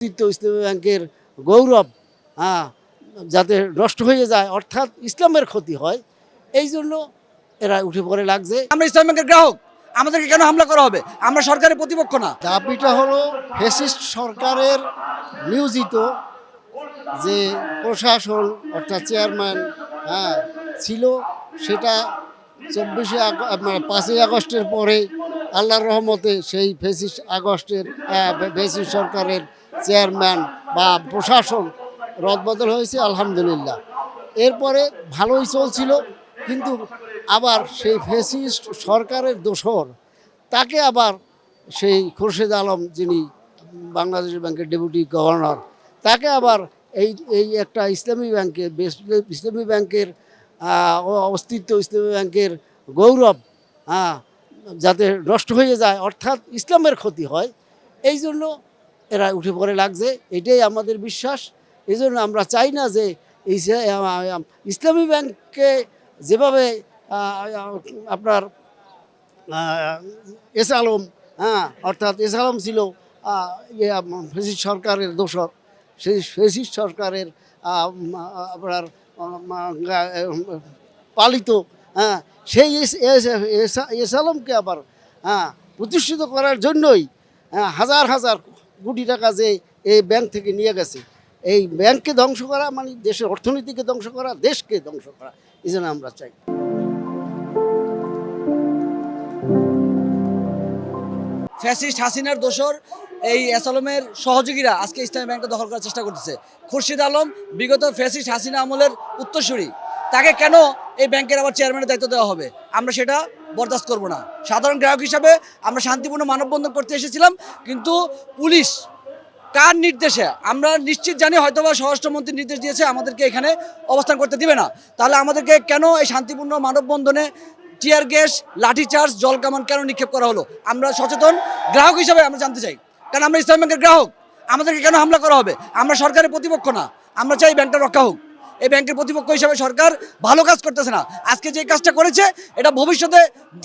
ইসলামী ব্যাংকের গৌরব যাতে নষ্ট হয়ে যায়, অর্থাৎ ইসলামের ক্ষতি হয়, এই জন্য এরা উঠে পড়ে লাগছে। আমরা ইসলামী ব্যাংকের গ্রাহক, আমাদেরকে কেন হামলা করা হবে? আমরা সরকারের প্রতিপক্ষ না। দাবিটা হলো ফ্যাসিস্ট সরকারের নিয়োজিত যে প্রশাসন অর্থাৎ চেয়ারম্যান ছিল, সেটা 5ই আগস্টের পরে আল্লাহর রহমতে সেই ফ্যাসিস্ট সরকারের চেয়ারম্যান বা প্রশাসন রদবদল হয়েছে, আলহামদুলিল্লাহ। এরপরে ভালোই চলছিল, কিন্তু আবার সেই ফ্যাসিস্ট সরকারের দোসর তাকে আবার সেই খুরশেদ আলম, যিনি বাংলাদেশ ব্যাংকের ডেপুটি গভর্নর, তাকে আবার এই একটা ইসলামী ব্যাংকের অস্তিত্ব, ইসলামী ব্যাংকের গৌরব যাতে নষ্ট হয়ে যায়, অর্থাৎ ইসলামের ক্ষতি হয়, এই জন্য এরা উঠে পড়ে লাগছে। এটাই আমাদের বিশ্বাস। এই জন্য আমরা চাই না যে ইসলামী ব্যাংককে যেভাবে আপনার এস আলম অর্থাৎ এস আলম ছিল ফ্যাসিস্ট সরকারের দোসর, সেই ফ্যাসিস্ট সরকারের আপনার পালিত সেই এস আলমকে আবার প্রতিষ্ঠিত করার জন্যই হাজার হাজার কোটি টাকা যে এই ব্যাংক থেকে নিয়ে গেছে, এই ব্যাংককে ধ্বংস করা মানে দেশের অর্থনীতিকে ধ্বংস করা, দেশকে ধ্বংস করা। এই জন্য আমরা চাই ফ্যাসিস্ট হাসিনার দোসর এই এস আলমের সহযোগীরা আজকে ইসলামী ব্যাংকটা দখল করার চেষ্টা করতেছে। খুরশিদ আলম বিগত ফ্যাসিস্ট হাসিনা আমলের উত্তরসূরি, তাকে কেন এই ব্যাংকের আবার চেয়ারম্যানের দায়িত্ব দেওয়া হবে? আমরা সেটা বরদাস্ত করব না। সাধারণ গ্রাহক হিসাবে আমরা শান্তিপূর্ণ মানববন্ধন করতে এসেছিলাম, কিন্তু পুলিশ কার নির্দেশে আমরা নিশ্চিত জানি, হয়তোবা স্বরাষ্ট্রমন্ত্রীর নির্দেশ দিয়েছে আমাদেরকে এখানে অবস্থান করতে দিবে না। তাহলে আমাদেরকে কেন এই শান্তিপূর্ণ মানববন্ধনে টিয়ার গ্যাস, লাঠিচার্জ, জলকামান কেন নিক্ষেপ করা হলো? আমরা সচেতন গ্রাহক হিসাবে আমরা জানতে চাই, কারণ আমরা ইসলামী ব্যাংকের গ্রাহক, আমাদেরকে কেন হামলা করা হবে? আমরা সরকারের প্রতিপক্ষ না। আমরা চাই ব্যাংকটা রক্ষা হোক। এই ব্যাংকের প্রতিপক্ষ হিসাবে সরকার ভালো কাজ করতেছে না। আজকে যে কাজটা করেছে, এটা ভবিষ্যতে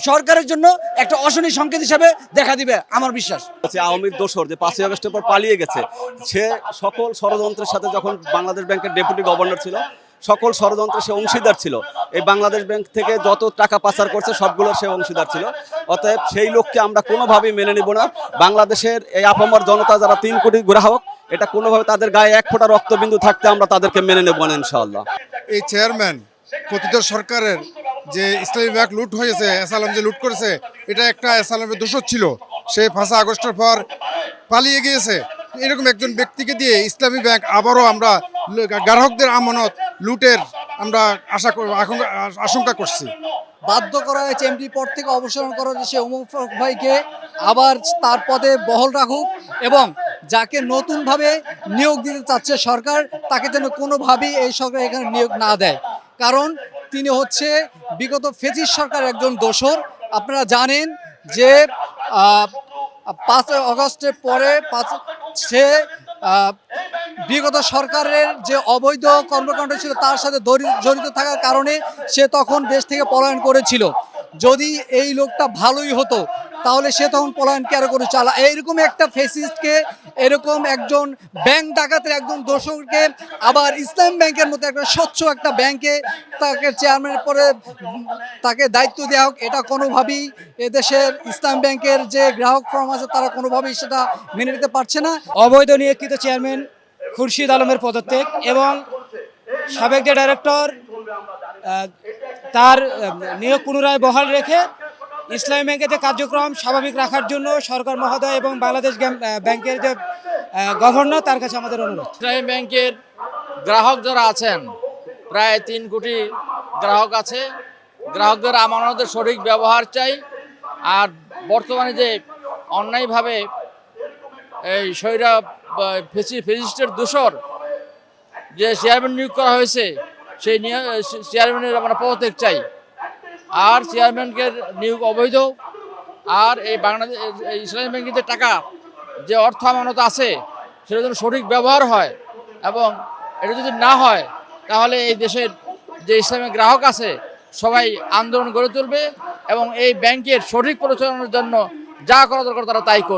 সরকারের জন্য একটা অশনি সংকেত হিসাবে দেখা দিবে, আমার বিশ্বাস। আওয়ামী দোসর যে 5ই আগস্টের পর পালিয়ে গেছে, সে সকল ষড়যন্ত্রের সাথে, যখন বাংলাদেশ ব্যাংকের ডেপুটি গভর্নর ছিল, সকল ষড়যন্ত্রে সে অংশীদার ছিল। এই বাংলাদেশ ব্যাংক থেকে যত টাকা পাচার করছে সবগুলোর সে অংশীদার ছিল। অতএব সেই লোককে আমরা কোনোভাবেই মেনে নিব না। বাংলাদেশের এই আপামর জনতা যারা 3 কোটি গ্রাহক, এটা কোনোভাবে তাদের গায়ে এক ফোঁটা রক্তবিন্দু থাকতে আমরা তাদেরকে মেনে নেব না ইনশাআল্লাহ। এই চেয়ারম্যান পতিত সরকারের যে ইসলামী ব্যাংক লুট হয়েছে, এস আলম যে লুট করেছে, এটা একটা এস আলমের দোষর ছিল। সে 5 আগস্টের পর পালিয়ে গিয়েছে। এরকম একজন ব্যক্তিকে দিয়ে ইসলামী ব্যাংক আবারও আমরা গ্রাহকদের আমানত লুটের আমরা আশঙ্কা করছি। বাধ্য করা হয়েছে এমপি পদ থেকে অবসর করা হয়েছে ওমর ফারুক ভাইকে আবার তার পদে বহাল রাখুক, এবং যাকে নতুনভাবে নিয়োগ দিতে চাচ্ছে সরকার, তাকে যেন কোনোভাবেই এই সরকার এখানে নিয়োগ না দেয়, কারণ তিনি হচ্ছে বিগত ফ্যাসিস্ট সরকারের একজন দোসর। আপনারা জানেন যে 5 আগস্টের পরে সে বিগত সরকারের যে অবৈধ কর্মকাণ্ড ছিল তার সাথে জড়িত থাকার কারণে সে তখন দেশ থেকে পলায়ন করেছিল। যদি এই লোকটা ভালোই হতো তাহলে সে তখন পলায়ন কেন করে চালা? এইরকম একটা ফ্যাসিস্টকে, এরকম একজন ব্যাংক ডাকাতের একজন দোষরকে আবার ইসলাম ব্যাংকের মতো একটা স্বচ্ছ একটা ব্যাংকে তাকে চেয়ারম্যানের পরে তাকে দায়িত্ব দেওয়া হোক, এটা কোনোভাবেই এদেশের ইসলাম ব্যাংকের যে গ্রাহক ফর্ম আছে তারা কোনোভাবেই সেটা মেনে নিতে পারছে না। অবৈধ নিয়োগকৃত চেয়ারম্যান খুরশিদ আলমের পদত্যাগ এবং সাবেক যে ডাইরেক্টর তার নিয়োগ পুনরায় বহাল রেখে ইসলামী ব্যাংকের যে কার্যক্রম স্বাভাবিক রাখার জন্য সরকার মহোদয় এবং বাংলাদেশ ব্যাংকের যে গভর্নর, তার কাছে আমাদের অনুরোধ। ইসলামী ব্যাংকের গ্রাহক যারা আছেন, প্রায় 3 কোটি গ্রাহক আছে, গ্রাহকদের আমানতের সঠিক ব্যবহার চাই। আর বর্তমানে যে অন্যায়ভাবে এই ফ্যাসিস্টের দোসর যে চেয়ারম্যান নিয়োগ করা হয়েছে, সেই চেয়ারম্যানের আমরা পদত্যাগ চাই। আর চেয়ারম্যানকে নিয়োগ অবৈধ। আর এই বাংলাদেশ ইসলামী ব্যাংকের যে টাকা, যে অর্থ আমানত আছে, সেটা যেন সঠিক ব্যবহার হয়, এবং এটা যদি না হয় তাহলে এই দেশের যে ইসলামী গ্রাহক আছে সবাই আন্দোলন গড়ে তুলবে এবং এই ব্যাংকের সঠিক পরিচালনার জন্য যা করা দরকার তারা তাই করবে।